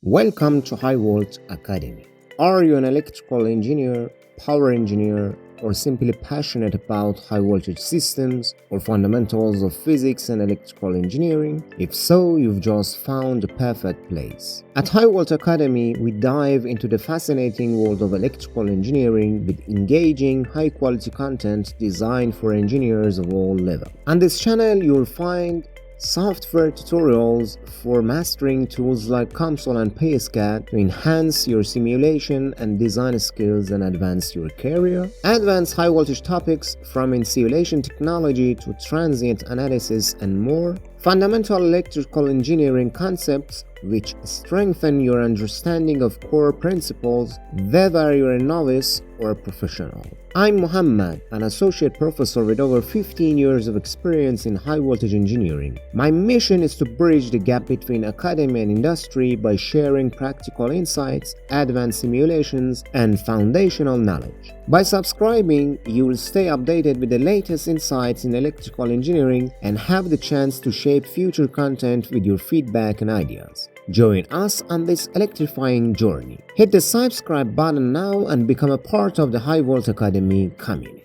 Welcome to High Volt Academy. Are you an electrical engineer, power engineer, or simply passionate about high voltage systems or fundamentals of physics and electrical engineering? If so, you've just found the perfect place. At High Volt Academy, we dive into the fascinating world of electrical engineering with engaging, high-quality content designed for engineers of all levels. On this channel, you'll find software tutorials for mastering tools like COMSOL and PSCAD to enhance your simulation and design skills and advance your career. Advanced high voltage topics from insulation technology to transient analysis and more. Fundamental electrical engineering concepts which strengthen your understanding of core principles, whether you're a novice or a professional. I'm Muhammad, an associate professor with over 15 years of experience in high voltage engineering. My mission is to bridge the gap between academy and industry by sharing practical insights, advanced simulations, and foundational knowledge. By subscribing, you will stay updated with the latest insights in electrical engineering and have the chance to shape future content with your feedback and ideas. Join us on this electrifying journey. Hit the subscribe button now and become a part of the High Volt Academy community.